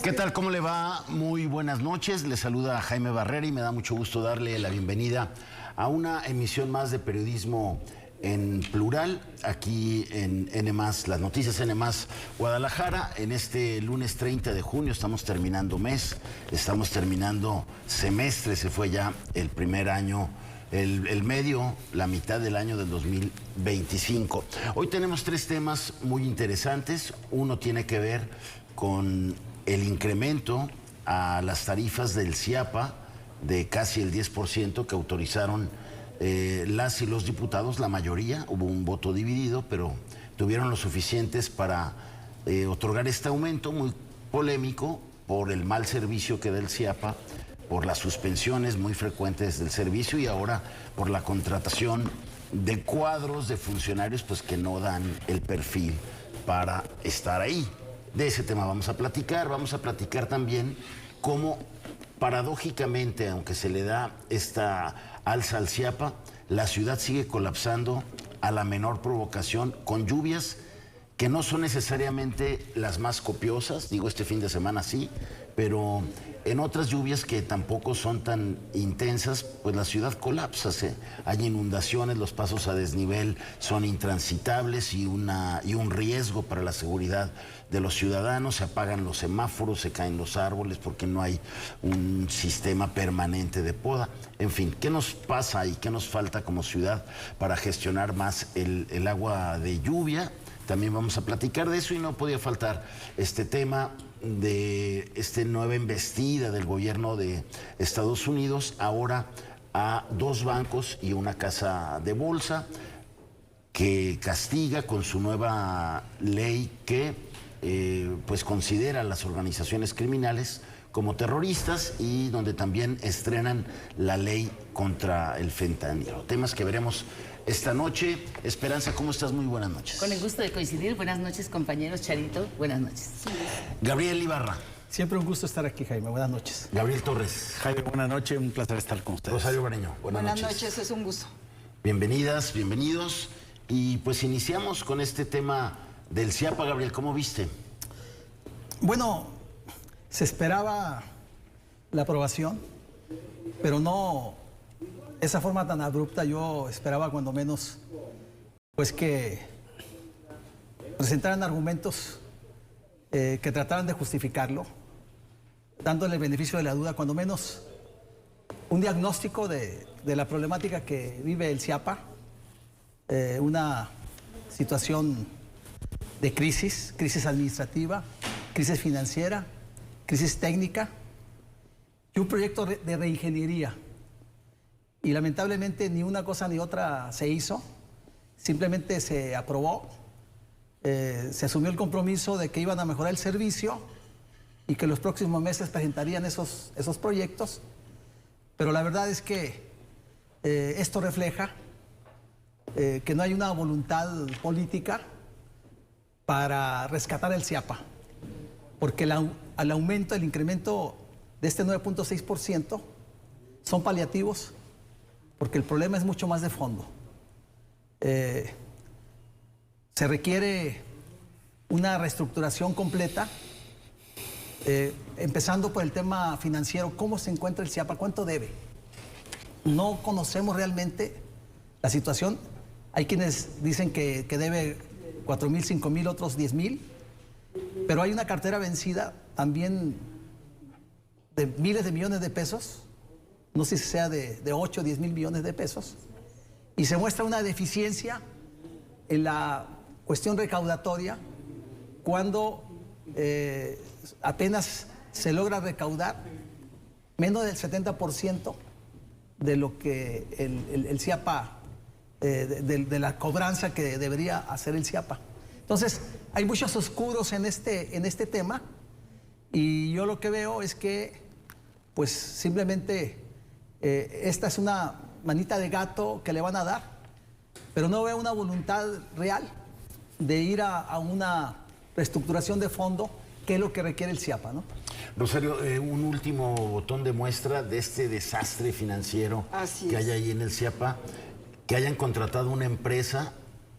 ¿Qué tal? ¿Cómo le va? Muy buenas noches. Le saluda Jaime Barrera y me da mucho gusto darle la bienvenida a una emisión más de periodismo en plural, aquí en N+, las noticias N+ Guadalajara. En este lunes 30 de junio estamos terminando mes, estamos terminando semestre, se fue ya el primer año, el medio, la mitad del año del 2025. Hoy tenemos tres temas muy interesantes. Uno tiene que ver con el incremento a las tarifas del CIAPA de casi el 10% que autorizaron las y los diputados. La mayoría, hubo un voto dividido, pero tuvieron lo suficientes para otorgar este aumento muy polémico por el mal servicio que da el CIAPA, por las suspensiones muy frecuentes del servicio y ahora por la contratación de cuadros de funcionarios pues que no dan el perfil para estar ahí. De ese tema vamos a platicar también cómo paradójicamente, aunque se le da esta alza al CIAPA, la ciudad sigue colapsando a la menor provocación, con lluvias que no son necesariamente las más copiosas, digo este fin de semana sí, pero en otras lluvias que tampoco son tan intensas, pues la ciudad colapsa, hay inundaciones, los pasos a desnivel son intransitables y un riesgo para la seguridad de los ciudadanos, se apagan los semáforos, se caen los árboles porque no hay un sistema permanente de poda. En fin, ¿qué nos pasa y qué nos falta como ciudad para gestionar más el agua de lluvia? También vamos a platicar de eso y no podía faltar este tema de esta nueva embestida del gobierno de Estados Unidos ahora a dos bancos y una casa de bolsa que castiga con su nueva ley que pues considera a las organizaciones criminales como terroristas y donde también estrenan la ley contra el fentanilo. Temas que veremos esta noche. Esperanza, ¿cómo estás? Muy buenas noches. Con el gusto de coincidir. Buenas noches, compañeros. Charito, buenas noches. Gabriel Ibarra. Siempre un gusto estar aquí, Jaime. Buenas noches. Gabriel Torres. Jaime, buenas noches. Un placer estar con ustedes. Rosario Bareño. Buenas noches, es un gusto. Bienvenidas, bienvenidos. Y pues iniciamos con este tema del CIAPA. Gabriel, ¿cómo viste? Bueno, se esperaba la aprobación, pero no esa forma tan abrupta. Yo esperaba cuando menos pues que presentaran argumentos que trataran de justificarlo, dándole el beneficio de la duda, cuando menos un diagnóstico de la problemática que vive el CIAPA, una situación de crisis administrativa, crisis financiera, crisis técnica y un proyecto de reingeniería. Y lamentablemente ni una cosa ni otra se hizo, simplemente se aprobó, se asumió el compromiso de que iban a mejorar el servicio y que los próximos meses presentarían esos proyectos, pero la verdad es que esto refleja que no hay una voluntad política para rescatar el CIAPA, porque el aumento, el incremento de este 9.6% son paliativos, porque el problema es mucho más de fondo. Se requiere una reestructuración completa, empezando por el tema financiero. ¿Cómo se encuentra el CIAPA? ¿Cuánto debe? No conocemos realmente la situación. Hay quienes dicen que debe 4,000, 5,000, otros 10,000, pero hay una cartera vencida también de miles de millones de pesos, no sé si sea de 8 o 10 mil millones de pesos, y se muestra una deficiencia en la cuestión recaudatoria cuando apenas se logra recaudar menos del 70% de lo que el CIAPA, de la cobranza que debería hacer el CIAPA. Entonces, hay muchos oscuros en este tema, y yo lo que veo es que, pues, simplemente esta es una manita de gato que le van a dar, pero no veo una voluntad real de ir a una reestructuración de fondo, que es lo que requiere el CIAPA, ¿no? Rosario, un último botón de muestra de este desastre financiero que hay ahí en el CIAPA, que hayan contratado una empresa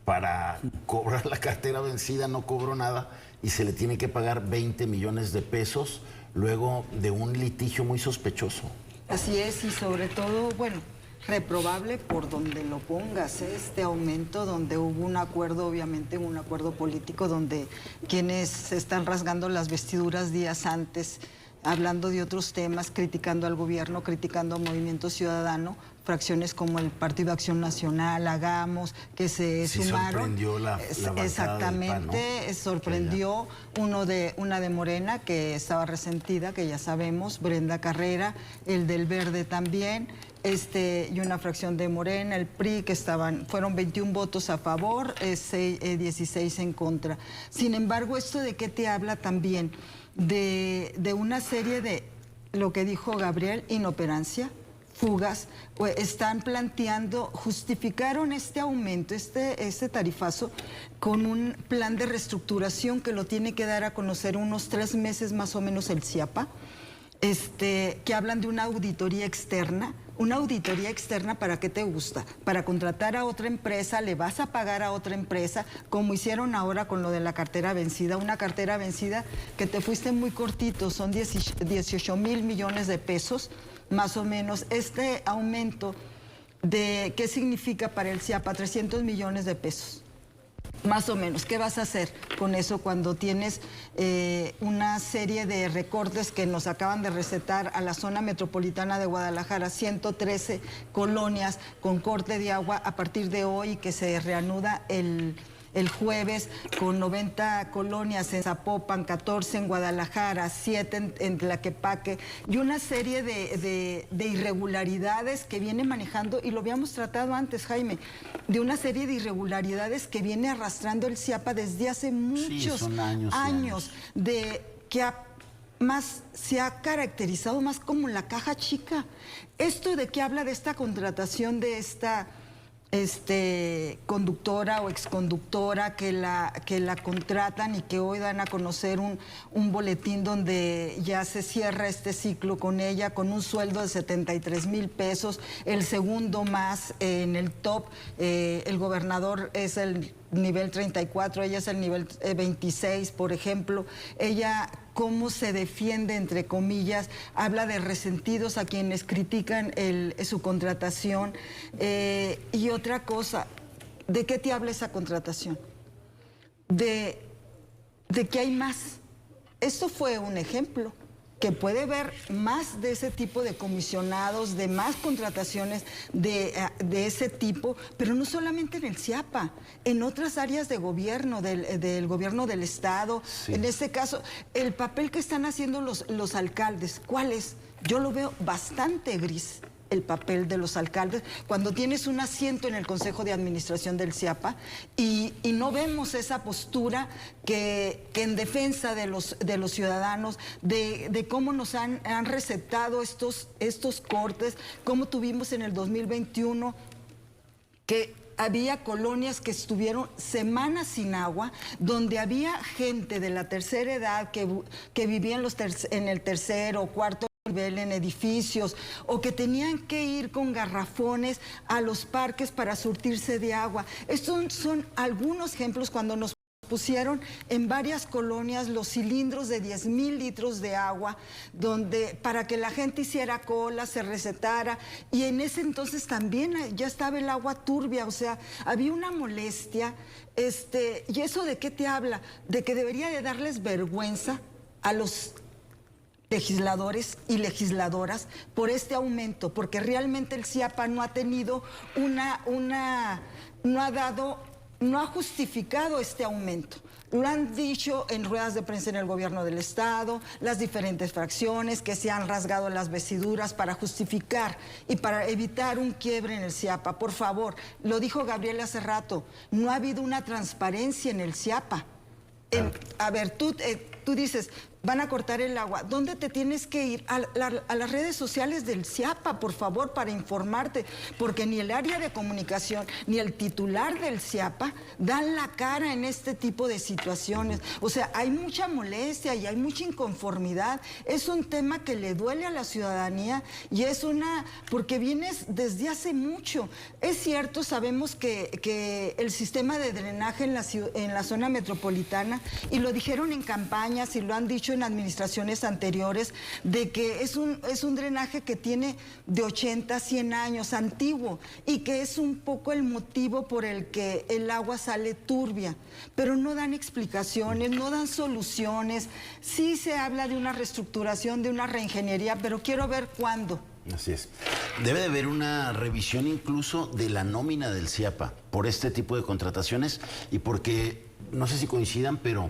para cobrar la cartera vencida, no cobró nada y se le tiene que pagar 20 millones de pesos luego de un litigio muy sospechoso. Así es, y sobre todo, bueno, reprobable por donde lo pongas, este aumento donde hubo un acuerdo, obviamente un acuerdo político, donde quienes se están rasgando las vestiduras días antes, hablando de otros temas, criticando al gobierno, criticando al Movimiento Ciudadano, fracciones como el Partido Acción Nacional, Hagamos, que se sumaron. Sorprendió la exactamente, del PAN, ¿no? Sorprendió una de Morena, que estaba resentida, que ya sabemos, Brenda Carrera, el del Verde también, y una fracción de Morena, el PRI, que fueron 21 votos a favor, 16 en contra. Sin embargo, ¿esto de qué te habla también? De una serie de, lo que dijo Gabriel, inoperancia, fugas, pues están planteando, justificaron este aumento, este tarifazo, con un plan de reestructuración que lo tiene que dar a conocer unos 3 meses más o menos el CIAPA, que hablan de una auditoría externa. Una auditoría externa, ¿para qué te gusta? Para contratar a otra empresa, le vas a pagar a otra empresa, como hicieron ahora con lo de la cartera vencida, una cartera vencida que te fuiste muy cortito, son 18 mil millones de pesos, más o menos. Este aumento, ¿qué significa para el CIAPA? 300 millones de pesos. Más o menos, ¿qué vas a hacer con eso cuando tienes una serie de recortes que nos acaban de recetar a la zona metropolitana de Guadalajara, 113 colonias con corte de agua a partir de hoy, que se reanuda el jueves, con 90 colonias en Zapopan, 14 en Guadalajara, 7 en Tlaquepaque, y una serie de irregularidades que viene manejando, y lo habíamos tratado antes, Jaime, de una serie de irregularidades que viene arrastrando el CIAPA desde hace muchos años, se ha caracterizado más como la caja chica. Esto de que habla de esta contratación de esta conductora o exconductora que la contratan y que hoy dan a conocer un boletín donde ya se cierra este ciclo con ella, con un sueldo de 73 mil pesos, el segundo más en el top. El gobernador es el nivel 34, ella es el nivel 26, por ejemplo. Ella, cómo se defiende, entre comillas, habla de resentidos a quienes critican su contratación. Y otra cosa, ¿de qué te habla esa contratación? De que hay más. Esto fue un ejemplo, que puede haber más de ese tipo de comisionados, de más contrataciones de ese tipo, pero no solamente en el CIAPA, en otras áreas de gobierno, del gobierno del Estado. Sí. En este caso, el papel que están haciendo los alcaldes, ¿cuál es? Yo lo veo bastante gris, el papel de los alcaldes, cuando tienes un asiento en el Consejo de Administración del CIAPA y no vemos esa postura que en defensa de los ciudadanos, de cómo nos han recetado estos cortes, cómo tuvimos en el 2021 que había colonias que estuvieron semanas sin agua, donde había gente de la tercera edad que vivía en el tercer o cuarto nivel en edificios, o que tenían que ir con garrafones a los parques para surtirse de agua. Estos son algunos ejemplos cuando nos pusieron en varias colonias los cilindros de 10,000 litros de agua, para que la gente hiciera cola, se recetara, y en ese entonces también ya estaba el agua turbia, o sea, había una molestia. ¿Y eso de qué te habla? De que debería de darles vergüenza a los legisladores y legisladoras por este aumento, porque realmente el CIAPA no ha tenido no ha justificado este aumento. Lo han dicho en ruedas de prensa en el gobierno del Estado, las diferentes fracciones que se han rasgado las vestiduras para justificar y para evitar un quiebre en el CIAPA. Por favor, lo dijo Gabriel hace rato, no ha habido una transparencia en el CIAPA. A ver, tú tú dices, van a cortar el agua. ¿Dónde te tienes que ir? A las redes sociales del CIAPA, por favor, para informarte, porque ni el área de comunicación ni el titular del CIAPA dan la cara en este tipo de situaciones. O sea, hay mucha molestia y hay mucha inconformidad. Es un tema que le duele a la ciudadanía y es porque vienes desde hace mucho. Es cierto, sabemos que el sistema de drenaje en la zona metropolitana, y lo dijeron en campañas y lo han dicho en administraciones anteriores, de que es un drenaje que tiene de 80 a 100 años, antiguo, y que es un poco el motivo por el que el agua sale turbia, pero no dan explicaciones, no dan soluciones. Sí se habla de una reestructuración, de una reingeniería, pero quiero ver cuándo. Así es. Debe de haber una revisión incluso de la nómina del CIAPA por este tipo de contrataciones y porque, no sé si coincidan, pero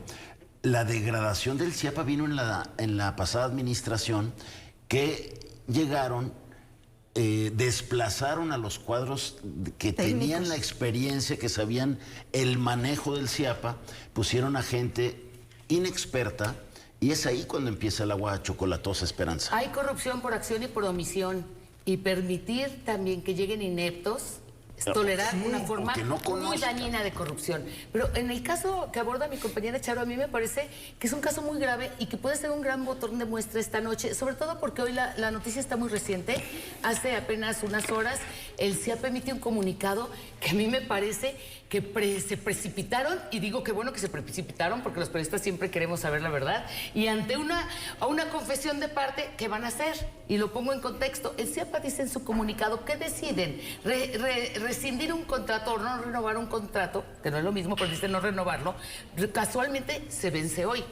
la degradación del CIAPA vino en la pasada administración, que llegaron, desplazaron a los cuadros que tenían la experiencia, que sabían el manejo del CIAPA, pusieron a gente inexperta y es ahí cuando empieza el agua chocolatosa, Esperanza. Hay corrupción por acción y por omisión, y permitir también que lleguen ineptos es tolerar una forma muy dañina de corrupción. Pero en el caso que aborda mi compañera Charo, a mí me parece que es un caso muy grave y que puede ser un gran botón de muestra esta noche, sobre todo porque hoy la noticia está muy reciente. Hace apenas unas horas el CIAPA emitió un comunicado que a mí me parece que se precipitaron, y digo que bueno que se precipitaron porque los periodistas siempre queremos saber la verdad, y ante una confesión de parte, ¿qué van a hacer? Y lo pongo en contexto. El CIAPA dice en su comunicado que deciden rescindir un contrato o no renovar un contrato, que no es lo mismo, pero dicen no renovarlo. Casualmente se vence hoy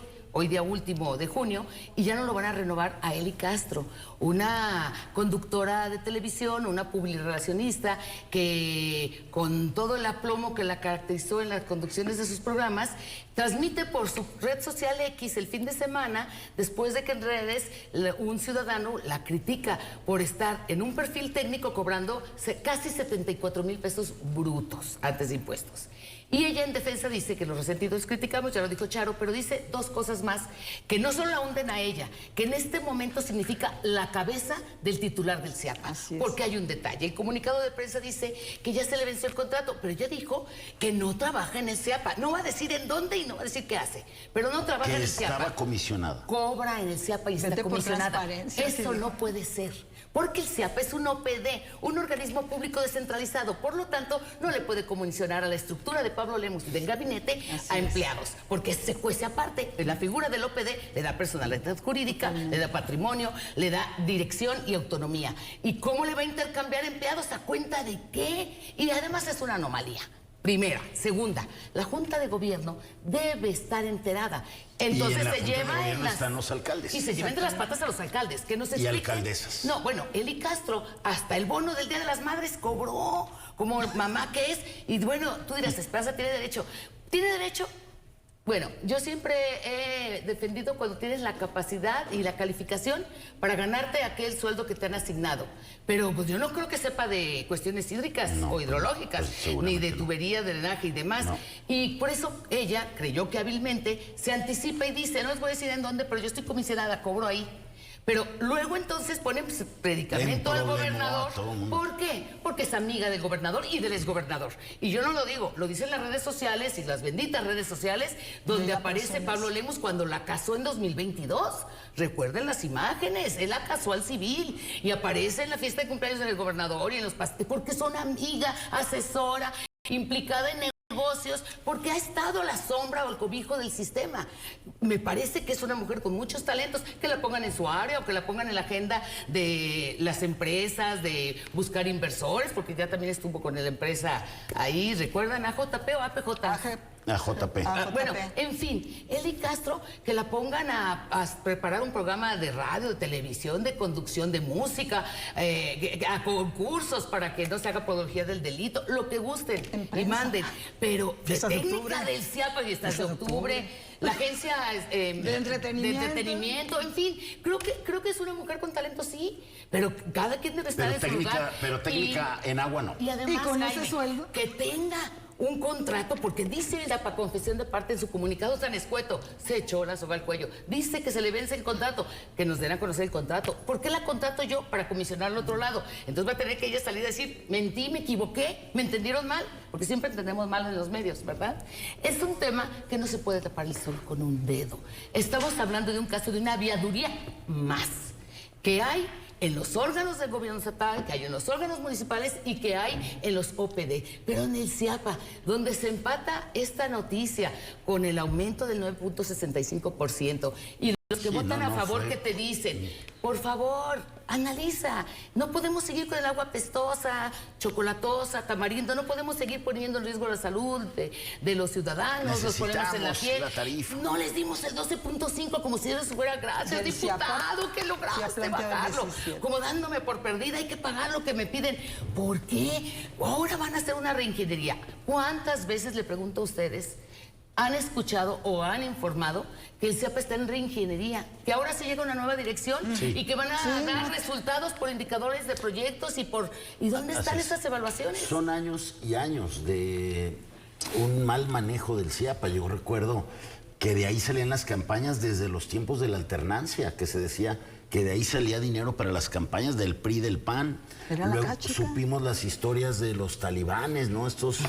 día último de junio, y ya no lo van a renovar a Eli Castro, una conductora de televisión, una publirelacionista que con todo el aplomo que la caracterizó en las conducciones de sus programas, transmite por su red social X el fin de semana, después de que en redes un ciudadano la critica por estar en un perfil técnico cobrando casi 74,000 pesos brutos antes de impuestos. Y ella en defensa dice que los resentidos criticamos, ya lo dijo Charo, pero dice dos cosas más, que no solo la hunden a ella, que en este momento significa la cabeza del titular del CIAPA. Porque hay un detalle. El comunicado de prensa dice que ya se le venció el contrato, pero ella dijo que no trabaja en el CIAPA. No va a decir en dónde y no va a decir qué hace, pero no trabaja en el CIAPA. Estaba comisionada. Cobra en el CIAPA y está comisionada. Eso no puede ser. Porque el CIAPA es un OPD, un organismo público descentralizado. Por lo tanto, no le puede comisionar a la estructura de Pablo Lemus y del gabinete a empleados, porque se cuece aparte. La figura del OPD le da personalidad jurídica, le da patrimonio, le da dirección y autonomía. ¿Y cómo le va a intercambiar empleados? ¿A cuenta de qué? Y además es una anomalía. Primera. Segunda, la Junta de Gobierno debe estar enterada. Entonces se lleva están los alcaldes. Y se lleva entre las patas a los alcaldes. Que no se expliquen. Y alcaldesas. No, bueno, Eli Castro hasta el bono del Día de las Madres cobró, como mamá que es. Y bueno, tú dirás, Esperanza tiene derecho. ¿Tiene derecho? Bueno, yo siempre he defendido cuando tienes la capacidad y la calificación para ganarte aquel sueldo que te han asignado. Pero pues yo no creo que sepa de cuestiones hídricas o hidrológicas, ni de tubería, de drenaje y demás. No. Y por eso ella creyó que hábilmente se anticipa y dice, no les voy a decir en dónde, pero yo estoy comisionada, cobro ahí. Pero luego entonces ponen predicamento al gobernador. ¿Por qué? Porque es amiga del gobernador y del exgobernador. Y yo no lo digo, lo dicen las redes sociales y las benditas redes sociales, donde aparece Pablo Lemus cuando la casó en 2022. Recuerden las imágenes, él la casó al civil y aparece en la fiesta de cumpleaños del gobernador y en los pasteles, porque son amiga, asesora, implicada en negocios, porque ha estado a la sombra o el cobijo del sistema. Me parece que es una mujer con muchos talentos, que la pongan en su área o que la pongan en la agenda de las empresas, de buscar inversores, porque ya también estuvo con la empresa ahí, ¿recuerdan? ¿AJP o APJ? AJP. Bueno, en fin, Eli Castro, que la pongan a preparar un programa de radio, de televisión, de conducción de música, a concursos para que no se haga apología del delito, lo que gusten y manden. Pero de técnica del CIAPA y esta de octubre, la agencia de entretenimiento, en fin, creo que es una mujer con talento, sí, pero cada quien debe estar en su lugar. Pero técnica en agua no. Y además, ¿y con ese sueldo? Que tenga un contrato, porque dice la confesión de parte en su comunicado tan escueto, se echó la soga al cuello, dice que se le vence el contrato, que nos den a conocer el contrato. ¿Por qué la contrato yo? Para comisionar al otro lado. Entonces va a tener que ella salir a decir, mentí, me equivoqué, me entendieron mal, porque siempre entendemos mal en los medios, ¿verdad? Es un tema que no se puede tapar el sol con un dedo. Estamos hablando de un caso de una aviaduría más que hay en los órganos del gobierno estatal, que hay en los órganos municipales y que hay en los OPD. Pero en el CIAPA, donde se empata esta noticia con el aumento del 9.65%, y los que votan a favor que te dicen, por favor, analiza, no podemos seguir con el agua pestosa, chocolatosa, tamarindo, no podemos seguir poniendo en riesgo la salud de los ciudadanos, los ponemos en la piel. No les dimos el 12.5 como si eso fuera gratis, diputado, que lograste bajarlo, como dándome por perdida, hay que pagar lo que me piden. ¿Por qué? Ahora van a hacer una reingeniería. ¿Cuántas veces, le pregunto a ustedes, han escuchado o han informado que el CIAPA está en reingeniería, que ahora se llega a una nueva dirección y que van a dar resultados por indicadores de proyectos ¿y dónde están esas evaluaciones? Son años y años de un mal manejo del CIAPA. Yo recuerdo que de ahí salían las campañas desde los tiempos de la alternancia, que se decía que de ahí salía dinero para las campañas del PRI, del PAN. Luego supimos las historias de los talibanes, ¿no? Estos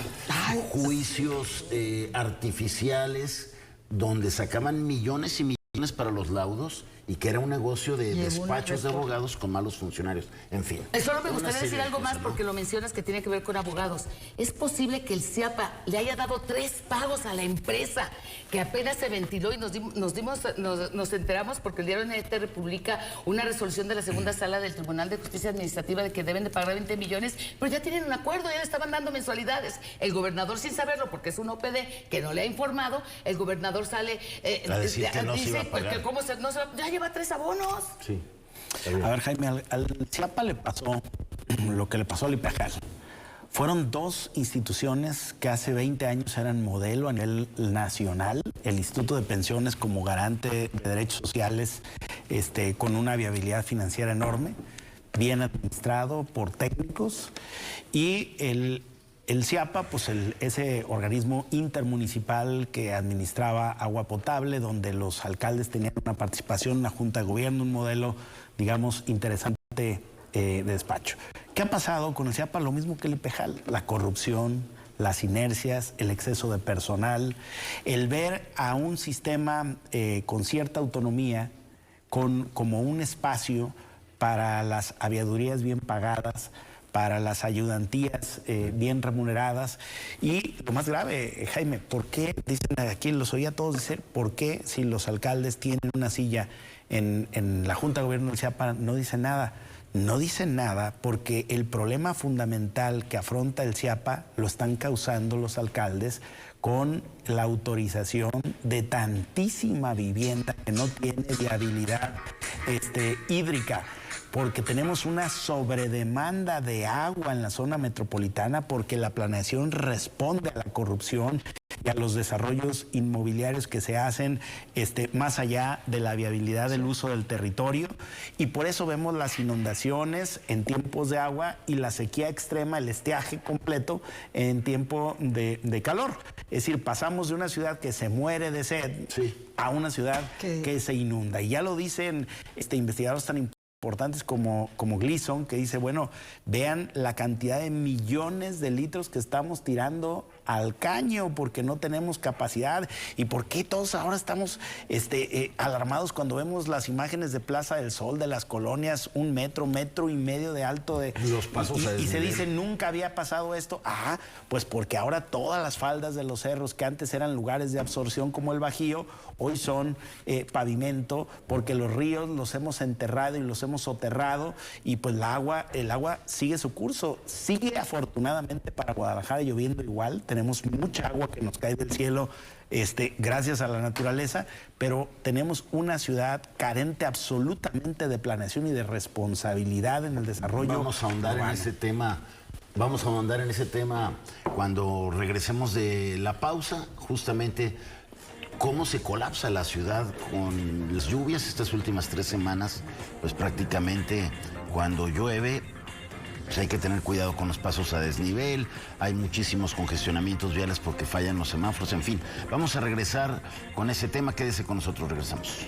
juicios artificiales donde sacaban millones y millones para los laudos y que era un negocio de despachos de abogados con malos funcionarios. En fin. Solo me gustaría decir algo más, ¿no? Porque lo mencionas que tiene que ver con abogados. ¿Es posible que el CIAPA le haya dado 3 pagos a la empresa que apenas se ventiló y nos enteramos porque el diario NTR publica una resolución de la segunda sala del Tribunal de Justicia Administrativa de que deben de pagar 20 millones, pero ya tienen un acuerdo, ya le estaban dando mensualidades. El gobernador, sin saberlo, porque es un OPD que no le ha informado, el gobernador sale a decir que no dice, se iba a pagar. que cómo se, no se, ya lleva 3 abonos. Sí. A ver, Jaime, al CIAPA le pasó lo que le pasó al IPEJAL. Fueron 2 instituciones que hace 20 años eran modelo a nivel nacional. El Instituto de Pensiones como garante de derechos sociales, con una viabilidad financiera enorme, bien administrado por técnicos. Y el CIAPA, pues ese organismo intermunicipal que administraba agua potable, donde los alcaldes tenían una participación, una junta de gobierno, un modelo, digamos, interesante de despacho. ¿Qué ha pasado con el CIAPA? Lo mismo que el IPEJAL, la corrupción, las inercias, el exceso de personal, el ver a un sistema con cierta autonomía, como un espacio para las aviadurías bien pagadas, para las ayudantías bien remuneradas. Y lo más grave, Jaime, ¿por qué? Dicen aquí, los oía todos decir, ¿por qué si los alcaldes tienen una silla en la Junta de Gobierno del CIAPA no dicen nada? No dicen nada porque el problema fundamental que afronta el CIAPA lo están causando los alcaldes con la autorización de tantísima vivienda que no tiene viabilidad hídrica, porque tenemos una sobredemanda de agua en la zona metropolitana, porque la planeación responde a la corrupción y a los desarrollos inmobiliarios que se hacen más allá de la viabilidad del uso del territorio, y por eso vemos las inundaciones en tiempos de agua y la sequía extrema, el estiaje completo en tiempo de calor. Es decir, pasamos de una ciudad que se muere de sed a una ciudad que se inunda. Y ya lo dicen investigadores tan importantes como Gleason, que dice, bueno, vean la cantidad de millones de litros que estamos tirando al caño porque no tenemos capacidad. ¿Y por qué todos ahora estamos alarmados cuando vemos las imágenes de Plaza del Sol, de las colonias, 1 metro, 1,5 metros de alto? Los pasos y se dice, nunca había pasado esto. Pues porque ahora todas las faldas de los cerros que antes eran lugares de absorción como el Bajío, hoy son pavimento, porque los ríos los hemos enterrado y los hemos soterrado, y pues el agua sigue su curso. Sigue afortunadamente para Guadalajara lloviendo igual. Tenemos mucha agua que nos cae del cielo gracias a la naturaleza, pero tenemos una ciudad carente absolutamente de planeación y de responsabilidad en el desarrollo. Vamos a ahondar en ese tema. Vamos a ahondar en ese tema cuando regresemos de la pausa, justamente cómo se colapsa la ciudad con las lluvias estas últimas 3 semanas, pues prácticamente cuando llueve pues hay que tener cuidado con los pasos a desnivel, hay muchísimos congestionamientos viales porque fallan los semáforos, en fin. Vamos a regresar con ese tema, quédese con nosotros, regresamos.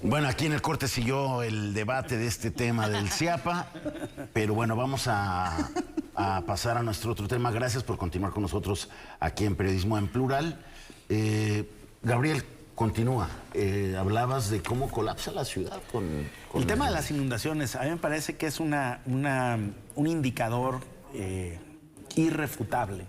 Bueno, aquí en el corte siguió el debate de este tema del CIAPA, pero bueno, vamos a pasar a nuestro otro tema. Gracias por continuar con nosotros aquí en Periodismo en Plural. Gabriel, continúa. Hablabas de cómo colapsa la ciudad con el tema de las inundaciones. A mí me parece que es un indicador irrefutable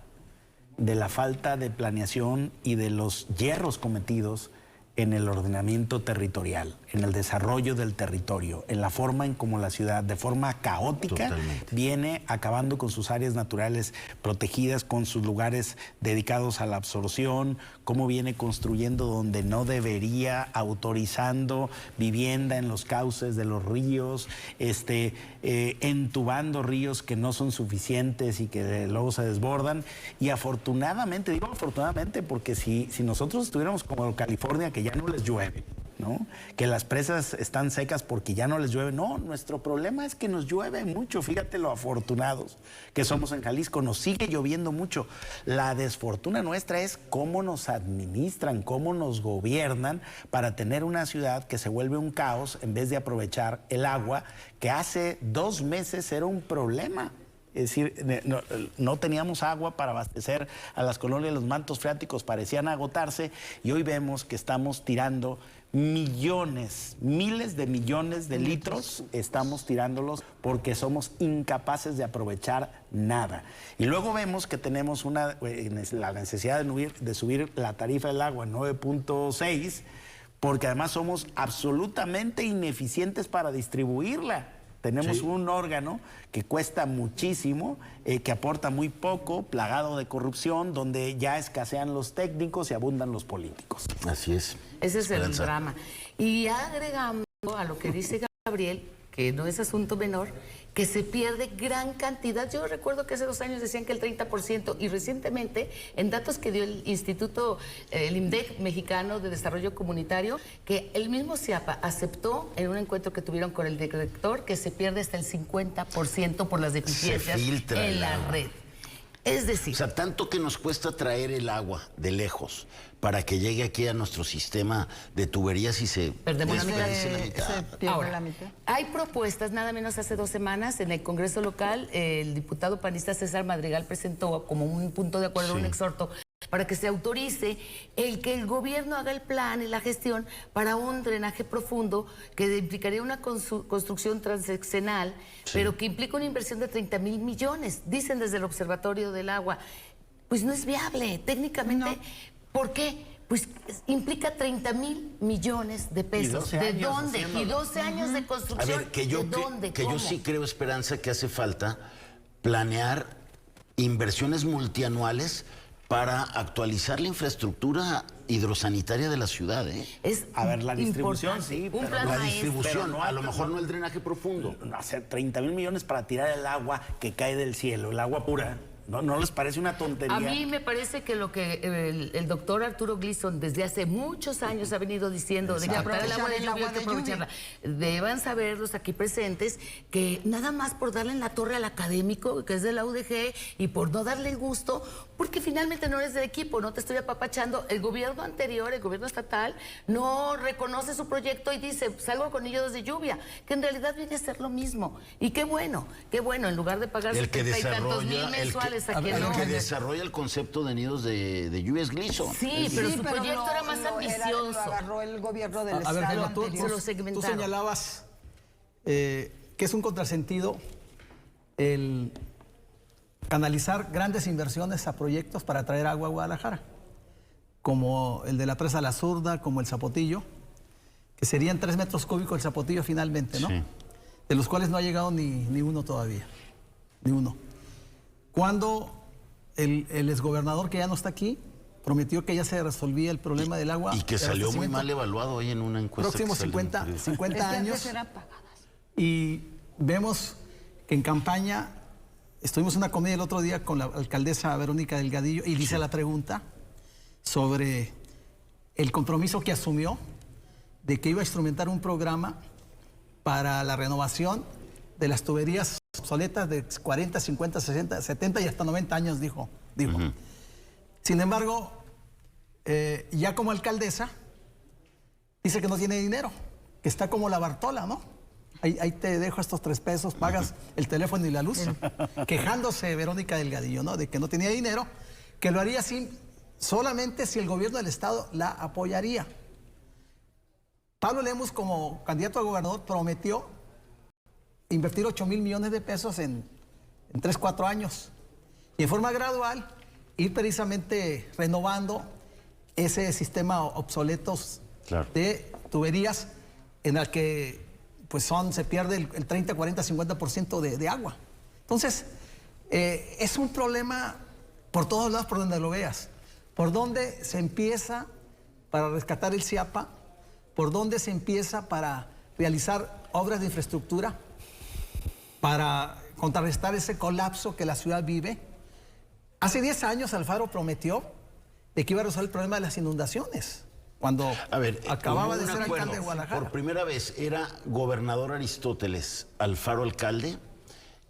de la falta de planeación y de los yerros cometidos en el ordenamiento territorial, en el desarrollo del territorio, en la forma en cómo la ciudad, de forma caótica, viene acabando con sus áreas naturales protegidas, con sus lugares dedicados a la absorción, cómo viene construyendo donde no debería, autorizando vivienda en los cauces de los ríos, entubando ríos que no son suficientes y que luego se desbordan. Y afortunadamente, digo afortunadamente, porque si nosotros estuviéramos como California, que ya no les llueve, ¿no? Que las presas están secas porque ya no les llueve. No, nuestro problema es que nos llueve mucho. Fíjate lo afortunados que somos en Jalisco. Nos sigue lloviendo mucho. La desfortuna nuestra es cómo nos administran, cómo nos gobiernan para tener una ciudad que se vuelve un caos en vez de aprovechar el agua que hace 2 meses era un problema. Es decir, no teníamos agua para abastecer a las colonias, los mantos freáticos parecían agotarse y hoy vemos que estamos tirando millones, miles de millones de litros, estamos tirándolos porque somos incapaces de aprovechar nada. Y luego vemos que tenemos la necesidad de subir la tarifa del agua en 9.6 porque además somos absolutamente ineficientes para distribuirla. Tenemos un órgano que cuesta muchísimo, que aporta muy poco, plagado de corrupción, donde ya escasean los técnicos y abundan los políticos. Así es. Ese es el drama. Y agregando a lo que dice Gabriel, que no es asunto menor, que se pierde gran cantidad. Yo recuerdo que hace 2 años decían que el 30%, y recientemente, en datos que dio el Instituto, el IMDEC mexicano de Desarrollo Comunitario, que el mismo CIAPA aceptó en un encuentro que tuvieron con el director que se pierde hasta el 50% por las deficiencias en la red. Es decir... O sea, tanto que nos cuesta traer el agua de lejos para que llegue aquí a nuestro sistema de tuberías y se... Perdemos la mitad. Ahora, la mitad. Hay propuestas, nada menos hace 2 semanas, en el Congreso local, el diputado panista César Madrigal presentó como un punto de acuerdo, un exhorto, para que se autorice que el gobierno haga el plan y la gestión para un drenaje profundo que implicaría una construcción transeccional, pero que implica una inversión de 30,000 millones. Dicen desde el Observatorio del Agua, pues no es viable técnicamente. No. ¿Por qué? Pues implica 30,000 millones de pesos. ¿De dónde? Y 12 años de construcción. A ver, que yo sí creo, Esperanza, que hace falta planear inversiones multianuales para actualizar la infraestructura hidrosanitaria de la ciudad, A ver, la distribución, sí, pero la distribución, a lo mejor no el drenaje profundo. Hacer 30,000 millones para tirar el agua que cae del cielo, el agua pura. ¿No les parece una tontería? A mí me parece que lo que el doctor Arturo Gleason desde hace muchos años ha venido diciendo de captar el agua de lluvia, hay que aprovecharla. Deban saber los aquí presentes que nada más por darle en la torre al académico, que es de la UDG, y por no darle el gusto, porque finalmente no eres del equipo, no te estoy apapachando. El gobierno anterior, el gobierno estatal, no reconoce su proyecto y dice, salgo con nidos de lluvia, que en realidad viene a ser lo mismo. Y qué bueno, en lugar de pagar 70 y tantos mil mensuales. El que desarrolla el concepto de nidos de lluvia es Gleason. Sí, pero su proyecto era más ambicioso. Lo agarró el gobierno del Estado. A ver, Jaime, tú tú señalabas que es un contrasentido el canalizar grandes inversiones a proyectos para traer agua a Guadalajara, como el de la presa La Zurda, como el Zapotillo, que serían 3 metros cúbicos el Zapotillo finalmente, ¿no? Sí. De los cuales no ha llegado ni uno todavía, ni uno. Cuando el exgobernador, que ya no está aquí, prometió que ya se resolvía el problema del agua. Y que salió muy mal evaluado hoy en una encuesta. Próximos 50 años. Y vemos que en campaña, estuvimos en una comida el otro día con la alcaldesa Verónica Delgadillo y dice la pregunta sobre el compromiso que asumió de que iba a instrumentar un programa para la renovación de las tuberías obsoletas de 40, 50, 60, 70 y hasta 90 años, dijo. Sin embargo, ya como alcaldesa, dice que no tiene dinero, que está como la Bartola, ¿no? Ahí te dejo estos 3 pesos, pagas el teléfono y la luz. Quejándose Verónica Delgadillo, ¿no? De que no tenía dinero, que lo haría solamente si el gobierno del estado la apoyaría. Pablo Lemus, como candidato a gobernador, prometió invertir 8,000 millones de pesos en 3, 4 años. Y en forma gradual, ir precisamente renovando ese sistema obsoleto de tuberías en el que pues se pierde el 30, 40, 50% de agua. Entonces, es un problema por todos lados, por donde lo veas. Por donde se empieza para rescatar el CIAPA, por donde se empieza para realizar obras de infraestructura, para contrarrestar ese colapso que la ciudad vive. Hace 10 años Alfaro prometió de que iba a resolver el problema de las inundaciones. Cuando acababa de ser alcalde de Guadalajara. Por primera vez era gobernador Aristóteles Alfaro alcalde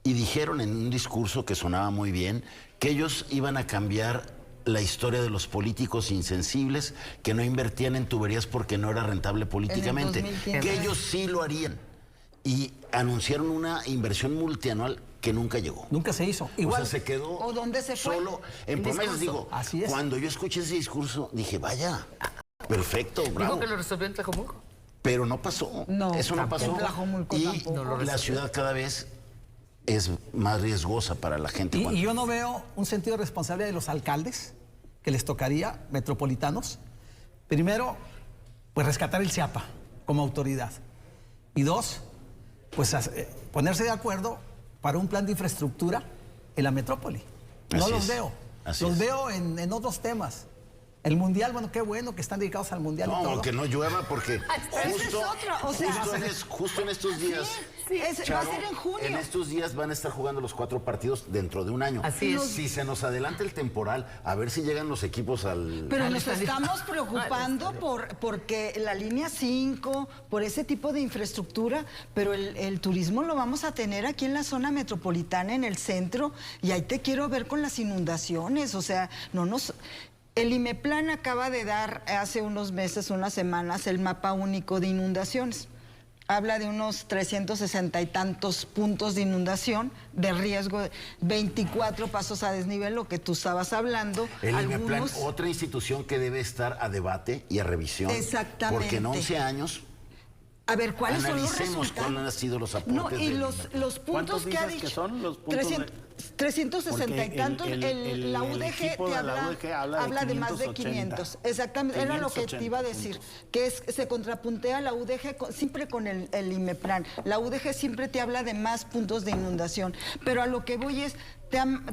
y dijeron en un discurso que sonaba muy bien que ellos iban a cambiar la historia de los políticos insensibles que no invertían en tuberías porque no era rentable políticamente, que ellos sí lo harían. Y anunciaron una inversión multianual que nunca llegó. Nunca se hizo. Igual, o sea, se quedó ¿o dónde se fue? Solo en promesas. Digo, así es. Cuando yo escuché ese discurso, dije, vaya, perfecto, bravo. Dijo que lo resolvió en Tlajomulco. Pero no pasó. No, eso no pasó. Y la ciudad cada vez es más riesgosa para la gente. Y yo no veo un sentido de responsabilidad de los alcaldes que les tocaría, metropolitanos. Primero, pues rescatar el CIAPA como autoridad. Y 2, pues ponerse de acuerdo para un plan de infraestructura en la metrópoli. No los veo. Los veo en otros temas. El mundial, bueno, qué bueno que están dedicados al mundial. No, y todo. que no llueva porque justo en estos días, va a ser en junio. En estos días van a estar jugando los 4 partidos dentro de un año. Así es. Si se nos adelanta el temporal, a ver si llegan los equipos al... Pero nos estamos preocupando porque la línea 5, por ese tipo de infraestructura, pero el turismo lo vamos a tener aquí en la zona metropolitana, en el centro, y ahí te quiero ver con las inundaciones, o sea, no nos... El IMEPLAN acaba de dar hace unos meses, unas semanas, el mapa único de inundaciones. Habla de unos 360 y tantos puntos de inundación, de riesgo, 24 pasos a desnivel, lo que tú estabas hablando. El IMEPLAN, otra institución que debe estar a debate y a revisión. Exactamente. Porque en 11 años... A ver, ¿cuáles son los resultados? ¿Cuáles han sido los aportes? No, y los puntos que ha dicho... Que son los puntos 360 y tantos, la UDG te habla de más de 500. Exactamente, 580, era lo que te iba a decir, que se contrapuntea la UDG siempre con el IMEPLAN. La UDG siempre te habla de más puntos de inundación, pero a lo que voy es...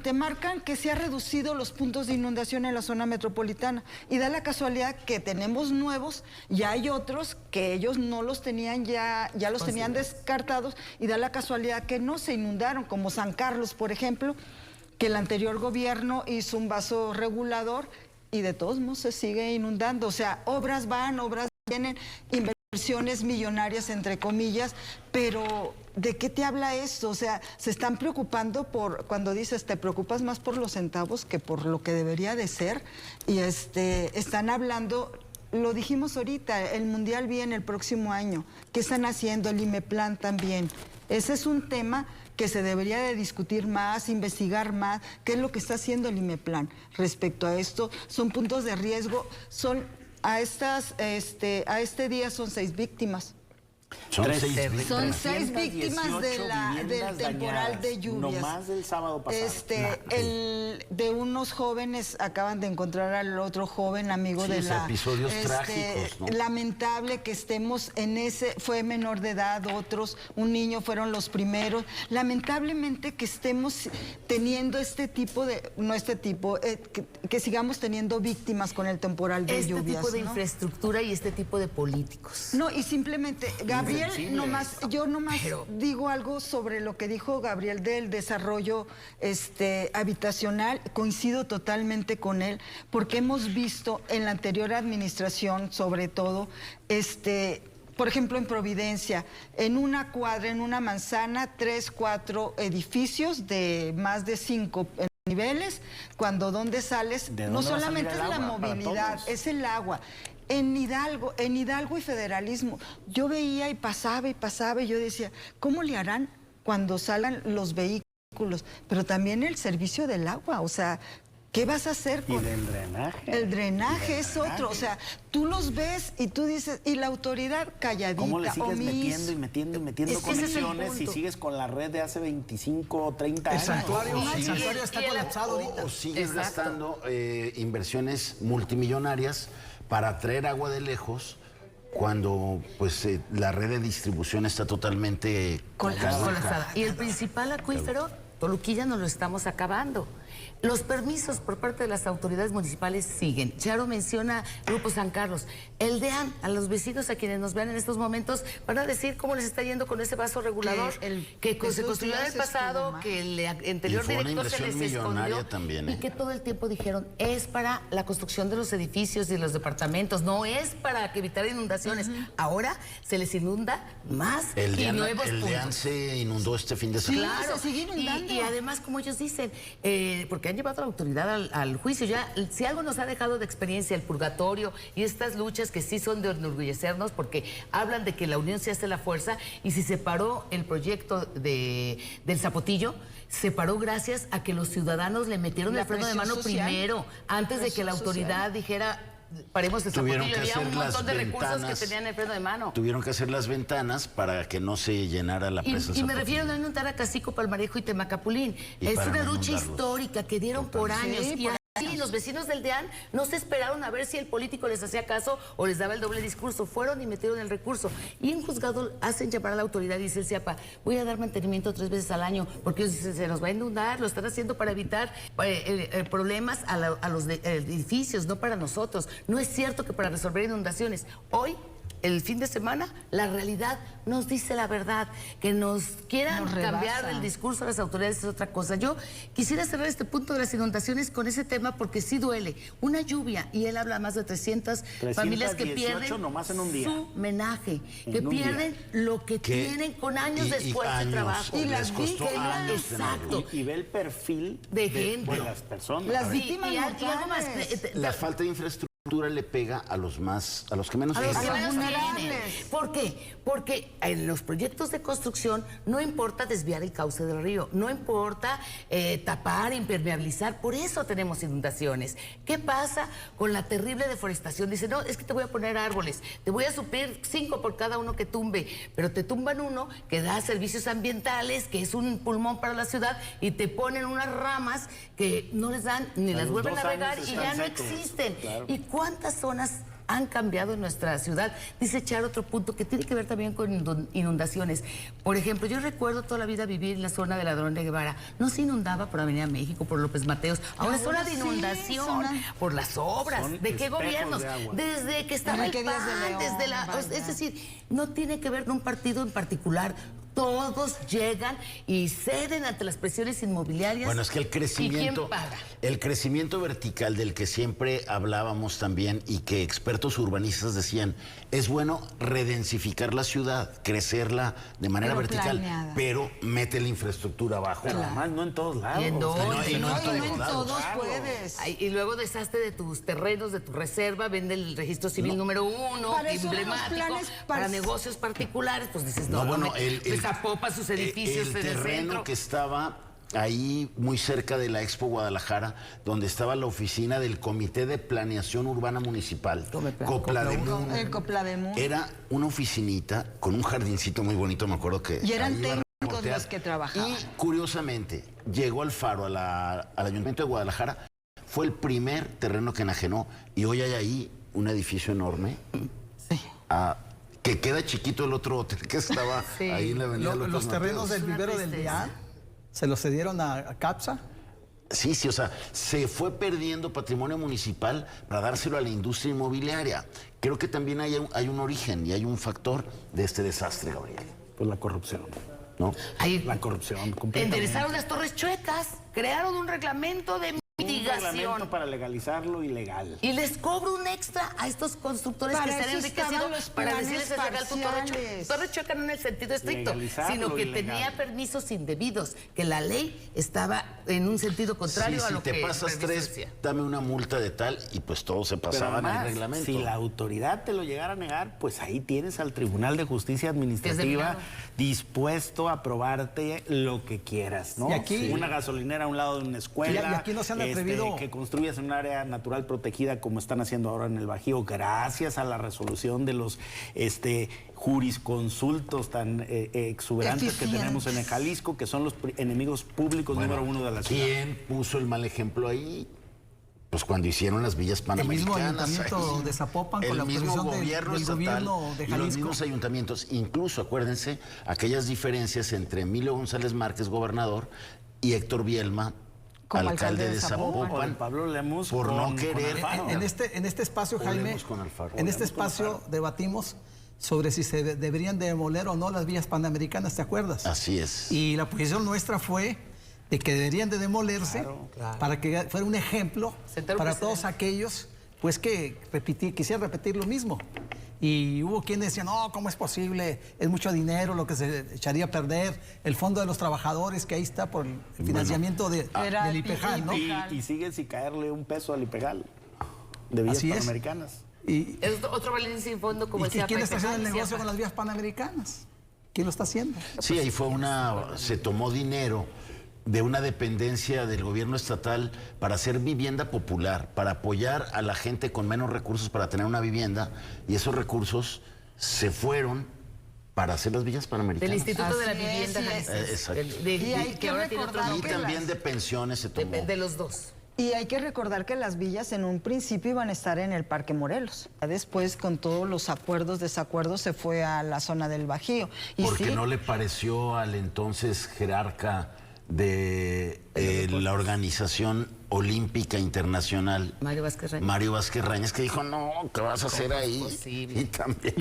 Te marcan que se han reducido los puntos de inundación en la zona metropolitana y da la casualidad que tenemos nuevos y hay otros que ellos no los tenían ya los tenían descartados y da la casualidad que no se inundaron, como San Carlos, por ejemplo, que el anterior gobierno hizo un vaso regulador y de todos modos se sigue inundando. O sea, obras van, obras vienen, inversiones millonarias, entre comillas, pero ¿de qué te habla esto? O sea, se están preocupando cuando dices, te preocupas más por los centavos que por lo que debería de ser, y están hablando, lo dijimos ahorita, el Mundial viene el próximo año, ¿qué están haciendo? El IMEPLAN también. Ese es un tema que se debería de discutir más, investigar más, qué es lo que está haciendo el IMEPLAN respecto a esto. Son puntos de riesgo, a este día son 6 víctimas. Son 6 víctimas del temporal de lluvias. No más del sábado pasado. De unos jóvenes, acaban de encontrar al otro joven amigo de la... episodios trágicos, ¿no? Lamentable que estemos en fue menor de edad, un niño fueron los primeros. Lamentablemente que estemos teniendo que sigamos teniendo víctimas con el temporal de lluvias. Este tipo de infraestructura y este tipo de políticos. No, y simplemente... Gabriel, yo nomás Pero... digo algo sobre lo que dijo Gabriel del desarrollo habitacional. Coincido totalmente con él, porque hemos visto en la anterior administración, sobre todo, por ejemplo, en Providencia, en una cuadra, en una manzana, 3, 4 edificios de más de 5 niveles, cuando donde sales, no solamente es la movilidad, es el agua. En Hidalgo y Federalismo, yo veía y pasaba, y yo decía, ¿cómo le harán cuando salgan los vehículos? Pero también el servicio del agua, o sea, ¿qué vas a hacer con...? Y del drenaje. El drenaje es otro, o sea, tú los ves y tú dices, y la autoridad calladita. ¿Cómo le sigues metiendo conexiones y sigues con la red de hace 25 o 30 años? El santuario está colapsado ahorita. O sigues gastando inversiones multimillonarias para traer agua de lejos, cuando pues la red de distribución está totalmente colapsada. Y el principal acuífero, Toluquilla, nos lo estamos acabando. Los permisos por parte de las autoridades municipales siguen. Charo menciona Grupo San Carlos. El DEAN, a los vecinos a quienes nos vean en estos momentos, van a decir cómo les está yendo con ese vaso regulador que se construyó en el pasado, que el anterior director se les escondió también, y que todo el tiempo dijeron, es para la construcción de los edificios y de los departamentos, no es para evitar inundaciones. Ahora se les inunda más el nuevos puntos. El DEAN se inundó este fin de semana. Claro, se sigue inundando. Y además, como ellos dicen, porque han llevado a la autoridad al juicio. Ya, si algo nos ha dejado de experiencia el purgatorio y estas luchas que sí son de enorgullecernos, porque hablan de que la unión se hace la fuerza, y si se paró el proyecto del Zapotillo, se paró gracias a que los ciudadanos le metieron el freno de mano primero, antes de que la autoridad dijera... Paremos el Zapotillo, había un montón de recursos que tenían el freno de mano. Tuvieron que hacer las ventanas para que no se llenara la presa. Y me refiero a no inundar a Cacico, Palmarejo y Temacapulín. Es una lucha histórica que dieron por años. Sí, y así los vecinos del DEAN no se esperaron a ver si el político les hacía caso o les daba el doble discurso. Fueron y metieron el recurso. Y en juzgado hacen llamar a la autoridad y dice el CIAPA, voy a dar mantenimiento 3 veces al año, porque ellos dicen, se nos va a inundar, lo están haciendo para evitar problemas a los edificios, no para nosotros. No es cierto que para resolver inundaciones. Hoy, el fin de semana, la realidad nos dice la verdad. Que nos quieran cambiar el discurso a las autoridades es otra cosa. Yo quisiera cerrar este punto de las inundaciones con ese tema, porque sí duele. Una lluvia, y él habla más de 300 familias que pierden nomás en un día. su menaje, que pierden lo que tienen con años después de trabajo. Y les costó años. Exacto. Y ve el perfil de gente, de las personas. Las víctimas mortales. La falta de infraestructura le pega a los que menos tienen. ¿Por qué? Porque en los proyectos de construcción no importa desviar el cauce del río, no importa tapar, impermeabilizar, por eso tenemos inundaciones. ¿Qué pasa con la terrible deforestación? Dice, no, es que te voy a poner árboles, te voy a suplir 5 por cada uno que tumbe, pero te tumban uno que da servicios ambientales, que es un pulmón para la ciudad, y te ponen unas ramas que no les dan, ni las vuelven a regar y ya no existen. Claro. ¿Y cuántas zonas han cambiado en nuestra ciudad? Dice Charo otro punto que tiene que ver también con inundaciones. Por ejemplo, yo recuerdo toda la vida vivir en la zona de Ladrón de Guevara. No se inundaba por Avenida México, por López Mateos. Ahora es zona de inundación por las obras. ¿De qué gobiernos? Desde que estaba el PAN, desde la... Es decir, no tiene que ver con un partido en particular. Todos llegan y ceden ante las presiones inmobiliarias. Bueno, es que el crecimiento vertical del que siempre hablábamos también, y que expertos urbanistas decían, es bueno redensificar la ciudad, crecerla de manera vertical, pero mete la infraestructura abajo. Pero además no en todos lados. Y no en todos puedes. Y luego deshazte de tus terrenos, de tu reserva, vende el registro civil número 1, emblemático, para negocios particulares, pues dices, Zapopa, sus edificios el terreno que estaba ahí muy cerca de la Expo Guadalajara, donde estaba la oficina del Comité de Planeación Urbana Municipal, Coplademún. El Coplademún. Era una oficinita con un jardincito muy bonito, me acuerdo que... Y eran técnicos los que trabajaban. Y curiosamente, llegó al Faro, al Ayuntamiento de Guadalajara, fue el primer terreno que enajenó, y hoy hay ahí un edificio enorme. Sí. Que queda chiquito el otro hotel que estaba ahí en la avenida. Los terrenos del vivero del DEAN se los cedieron a CAPSA Sí, o sea, se fue perdiendo patrimonio municipal para dárselo a la industria inmobiliaria. Creo que también hay un origen y hay un factor de este desastre, Gabriel. Pues la corrupción, ¿no? La corrupción. Enderezaron las torres chuecas, crearon un reglamento de mitigación. Un reglamento para legalizar lo ilegal. Y les cobro un extra a estos constructores que se han enriquecido para decirles es legal tu torre chueca. Torre chueca no en el sentido estricto, sino que tenía permisos indebidos, que la ley estaba en un sentido contrario a lo que... Si te pasas 3, dame una multa de tal, y pues todo se pasaba en el reglamento. Si la autoridad te lo llegara a negar, pues ahí tienes al Tribunal de Justicia Administrativa dispuesto a aprobarte lo que quieras, ¿no? Y aquí, una gasolinera a un lado de una escuela. Y aquí no se han atrevido... que construyas en un área natural protegida como están haciendo ahora en el Bajío, gracias a la resolución de los jurisconsultos tan exuberantes que tenemos en el Jalisco, que son los enemigos públicos número 1 de la ciudad. ¿Quién puso el mal ejemplo ahí? Pues cuando hicieron las villas panamericanas. El mismo ayuntamiento de Zapopan con la autorización del gobierno de Jalisco. Y los mismos ayuntamientos. Incluso, acuérdense, aquellas diferencias entre Emilio González Márquez, gobernador, y Héctor Bielma, como alcalde de Zapopan, Pablo Lemus, por no querer. En este espacio, Jaime, en este espacio debatimos sobre si se deberían demoler o no las villas panamericanas, ¿te acuerdas? Así es. Y la posición nuestra fue de que deberían de demolerse para que fuera un ejemplo para todos aquellos pues que quisieran repetir lo mismo. Y hubo quienes decían, no, ¿cómo es posible? Es mucho dinero lo que se echaría a perder. El fondo de los trabajadores, que ahí está por el financiamiento del IPEJAL, ¿no? Y sigue sin caerle un peso al IPEJAL de villas panamericanas. Es otro Valencia sin fondo, como decía. ¿Y quién está haciendo el negocio con las vías panamericanas? ¿Quién lo está haciendo? Sí, ahí fue se tomó dinero de una dependencia del gobierno estatal para hacer vivienda popular, para apoyar a la gente con menos recursos para tener una vivienda, y esos recursos se fueron para hacer las villas panamericanas. Del Instituto de la Vivienda. Exacto. Y también de pensiones se tomó. De los dos. Y hay que recordar que las villas en un principio iban a estar en el Parque Morelos. Después, con todos los acuerdos, desacuerdos, se fue a la zona del Bajío. Porque no le pareció al entonces jerarca de la Organización Olímpica Internacional, Mario Vázquez Rañas, que dijo, no, ¿qué vas a hacer ahí? Posible. Y también...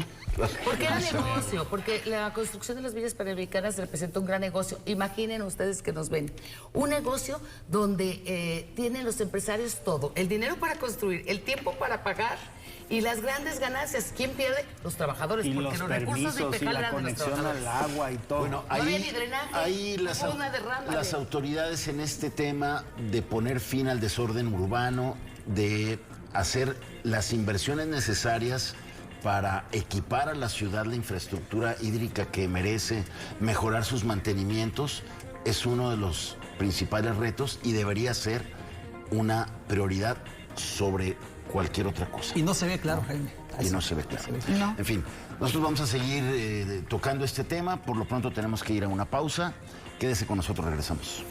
Porque era negocio, porque la construcción de las villas panamericanas representa un gran negocio. Imaginen ustedes que nos ven, un negocio donde tienen los empresarios todo, el dinero para construir, el tiempo para pagar y las grandes ganancias. ¿Quién pierde? Los trabajadores, y porque los recursos de IPEJAL y la conexión al agua y todo. Bueno, ahí las autoridades en este tema de poner fin al desorden urbano, de hacer las inversiones necesarias para equipar a la ciudad la infraestructura hídrica que merece, mejorar sus mantenimientos, es uno de los principales retos y debería ser una prioridad sobre cualquier otra cosa. Y no se ve claro, Jaime. Y no se ve claro. No. En fin, nosotros vamos a seguir tocando este tema. Por lo pronto tenemos que ir a una pausa. Quédese con nosotros, regresamos.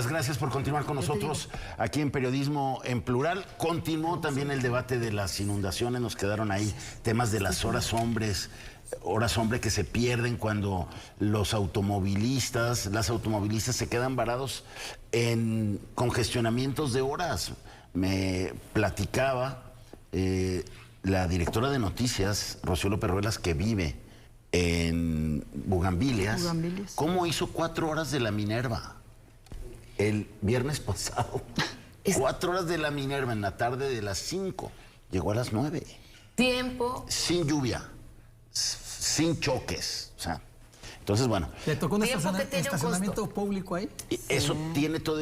Gracias por continuar con nosotros aquí en Periodismo en Plural. Continuó también el debate de las inundaciones, nos quedaron ahí temas de las horas hombre que se pierden cuando las automovilistas se quedan varados en congestionamientos de horas. Me platicaba la directora de noticias, Rocío López Ruelas, que vive en Bugambilias, cómo hizo 4 horas de la Minerva el viernes pasado. 4 horas de la Minerva en la tarde de las 5. Llegó a las 9. Tiempo. Sin lluvia, sin choques. O sea, entonces, bueno. ¿Le tocó un estacionamiento público ahí? Eso tiene todo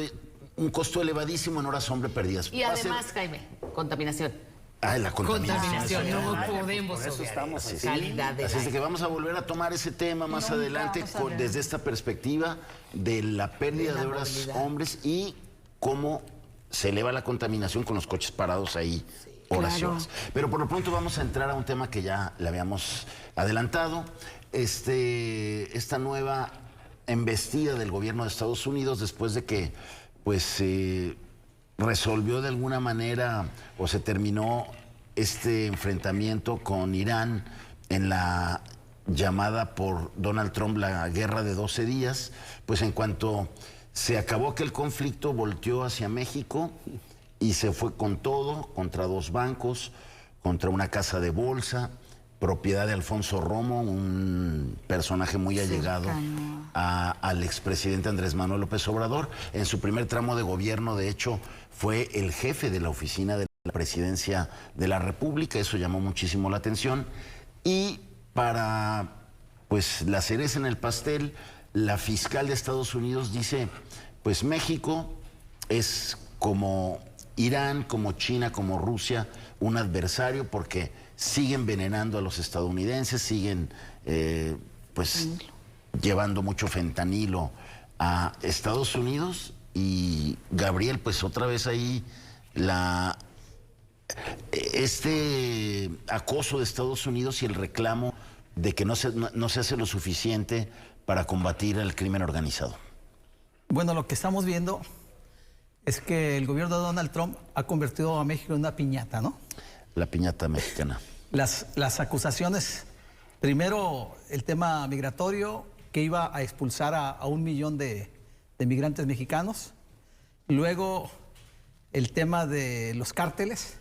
un costo elevadísimo en horas hombre perdidas. Y además, Jaime, contaminación. La contaminación. No podemos. Por eso estamos así. Calidad de Así es que vamos a volver a tomar ese tema más adelante desde esta perspectiva de la pérdida de horas hombres y cómo se eleva la contaminación con los coches parados ahí horas y horas. Pero por lo pronto vamos a entrar a un tema que ya le habíamos adelantado. Esta nueva embestida del gobierno de Estados Unidos después de que pues se resolvió de alguna manera o se terminó este enfrentamiento con Irán en la llamada por Donald Trump la guerra de 12 días, pues en cuanto se acabó aquel conflicto, volteó hacia México y se fue con todo, contra 2 bancos, contra una casa de bolsa, propiedad de Alfonso Romo, un personaje muy allegado al expresidente Andrés Manuel López Obrador. En su primer tramo de gobierno, de hecho, fue el jefe de la oficina de la Presidencia de la República, eso llamó muchísimo la atención. Y para, pues, la cereza en el pastel, la fiscal de Estados Unidos dice, pues México es como Irán, como China, como Rusia, un adversario porque sigue envenenando a los estadounidenses, siguen pues llevando mucho fentanilo a Estados Unidos. Y Gabriel, pues otra vez ahí este acoso de Estados Unidos y el reclamo de que no se hace lo suficiente para combatir el crimen organizado. Bueno, lo que estamos viendo es que el gobierno de Donald Trump ha convertido a México en una piñata, ¿no? La piñata mexicana. Las acusaciones, primero el tema migratorio, que iba a expulsar a 1 millón de migrantes mexicanos, luego el tema de los cárteles,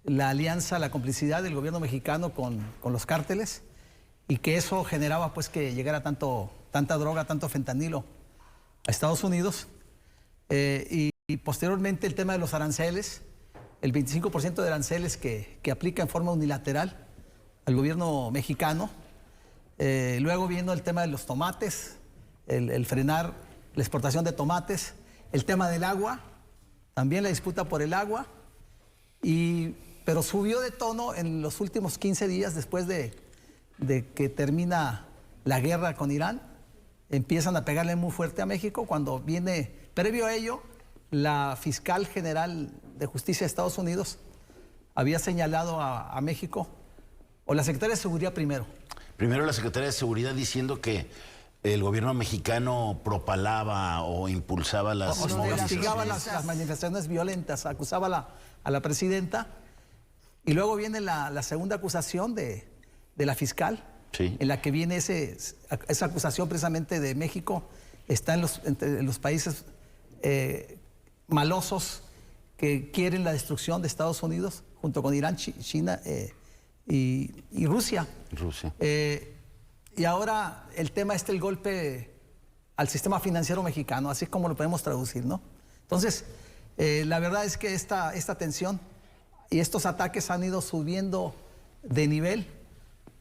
la alianza, la complicidad del gobierno mexicano con los cárteles, y que eso generaba pues que llegara tanta droga, tanto fentanilo a Estados Unidos, y posteriormente el tema de los aranceles, el 25% de aranceles que aplica en forma unilateral al gobierno mexicano. Luego viendo el tema de los tomates, el frenar la exportación de tomates, el tema del agua, también la disputa por el agua, pero subió de tono en los últimos 15 días después de que termina la guerra con Irán. Empiezan a pegarle muy fuerte a México cuando viene, previo a ello, la fiscal general de justicia de Estados Unidos había señalado a México, o la secretaria de Seguridad primero. Primero la secretaria de Seguridad diciendo que el gobierno mexicano propalaba o impulsaba las castigaba las manifestaciones violentas, acusaba a la presidenta, y luego viene la segunda acusación de la fiscal, sí, en la que viene esa acusación precisamente de México, está entre los países malosos que quieren la destrucción de Estados Unidos, junto con Irán, China y Rusia. Y ahora el tema el golpe al sistema financiero mexicano, así como lo podemos traducir, ¿no? Entonces, la verdad es que esta tensión y estos ataques han ido subiendo de nivel.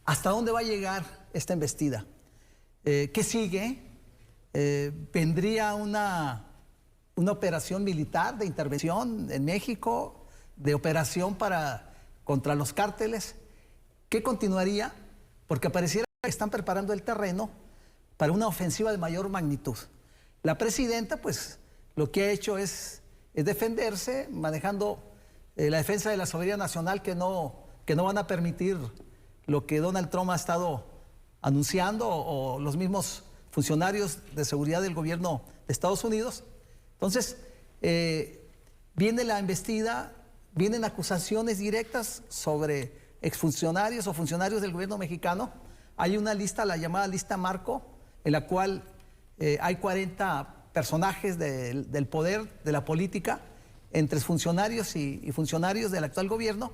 ¿Hasta dónde va a llegar esta embestida? ¿Qué sigue? ¿Vendría una operación militar de intervención en México, de operación contra los cárteles? ¿Qué continuaría? Porque pareciera que están preparando el terreno para una ofensiva de mayor magnitud. La presidenta, pues, lo que ha hecho es defenderse, manejando la defensa de la soberanía nacional, que no van a permitir lo que Donald Trump ha estado anunciando, o los mismos funcionarios de seguridad del gobierno de Estados Unidos. Entonces, viene la embestida, vienen acusaciones directas sobre exfuncionarios o funcionarios del gobierno mexicano. Hay una lista, la llamada lista Marco, en la cual hay 40 personajes del poder, de la política, entre funcionarios y funcionarios del actual gobierno.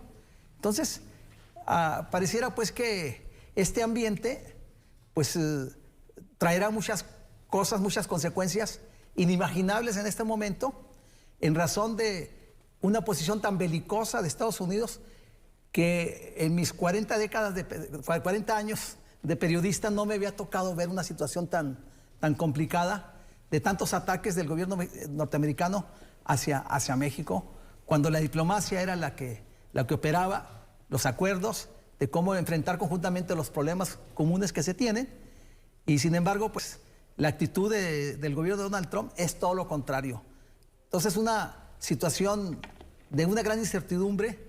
Entonces, pareciera pues que este ambiente pues traerá muchas cosas, muchas consecuencias inimaginables en este momento, en razón de una posición tan belicosa de Estados Unidos, que en mis 40 años de periodista no me había tocado ver una situación tan complicada, de tantos ataques del gobierno norteamericano hacia México, cuando la diplomacia era la que operaba, los acuerdos de cómo enfrentar conjuntamente los problemas comunes que se tienen. Y sin embargo, pues la actitud del gobierno de Donald Trump es todo lo contrario. Entonces, una situación de una gran incertidumbre,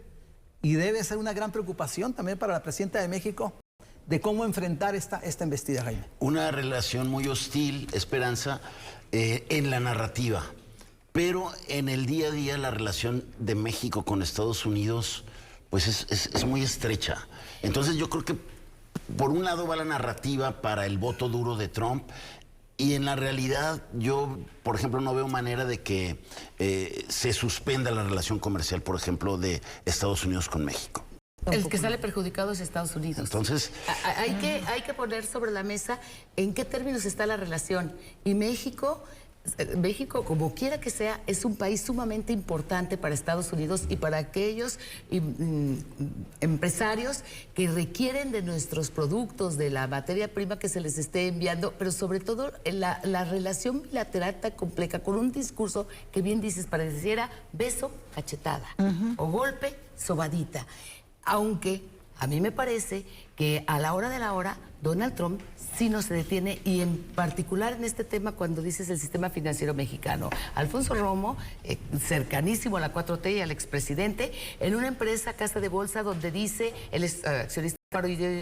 y debe ser una gran preocupación también para la presidenta de México, de cómo enfrentar esta embestida, Jaime. Una relación muy hostil, Esperanza, en la narrativa. pero en el día a día la relación de México con Estados Unidos pues es muy estrecha. Entonces yo creo que por un lado va la narrativa para el voto duro de Trump, y en la realidad yo, por ejemplo, no veo manera de que se suspenda la relación comercial, por ejemplo, de Estados Unidos con México. El que sale perjudicado es Estados Unidos. Entonces, hay que poner sobre la mesa en qué términos está la relación. Y México, como quiera que sea, es un país sumamente importante para Estados Unidos y para aquellos empresarios que requieren de nuestros productos, de la materia prima que se les esté enviando, pero sobre todo la relación bilateral tan compleja, con un discurso que bien dices, pareciera beso, cachetada, o golpe, sobadita. Aunque a mí me parece que a la hora de la hora, Donald Trump sí no se detiene, y en particular en este tema cuando dices el sistema financiero mexicano. Alfonso Romo, cercanísimo a la 4T y al expresidente, en una empresa, casa de bolsa, donde dice, el accionista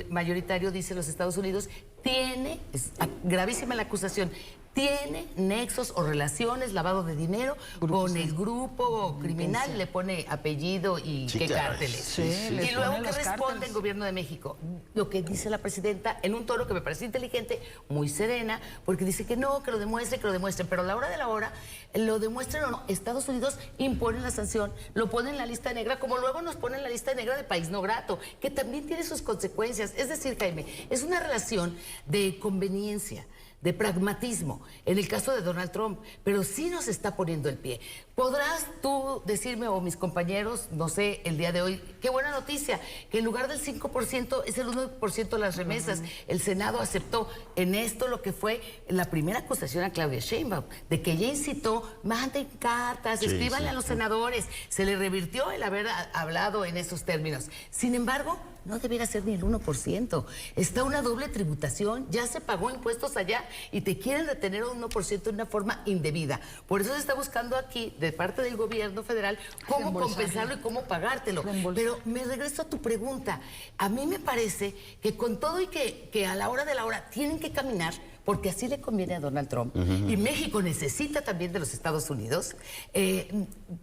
mayoritario, dice los Estados Unidos, tiene, es gravísima la acusación, tiene nexos o relaciones, lavado de dinero con el grupo criminal, le pone apellido y qué cárteles. Y luego, ¿qué responde el gobierno de México? Lo que dice la presidenta en un tono que me parece inteligente, muy serena, porque dice que no, que lo demuestren, pero a la hora de la hora, lo demuestren o no, Estados Unidos impone la sanción, lo pone en la lista negra, como luego nos pone en la lista negra de país no grato, que también tiene sus consecuencias. Es decir, Jaime, es una relación de conveniencia, de pragmatismo, en el caso de Donald Trump, pero sí nos está poniendo el pie. ¿Podrás tú decirme, o mis compañeros, no sé, el día de hoy, qué buena noticia, que en lugar del 5% es el 1% de las remesas? El Senado aceptó en esto lo que fue la primera acusación a Claudia Sheinbaum, de que ella incitó, manden cartas, escríbanle a los senadores. Se le revirtió el haber hablado en esos términos. Sin embargo, no debiera ser ni el 1%. Está una doble tributación, ya se pagó impuestos allá y te quieren retener un 1% de una forma indebida. Por eso se está buscando aquí, de parte del gobierno federal, cómo compensarlo y cómo pagártelo. Pero me regreso a tu pregunta. A mí me parece que con todo y que a la hora de la hora tienen que caminar, porque así le conviene a Donald Trump, y México necesita también de los Estados Unidos,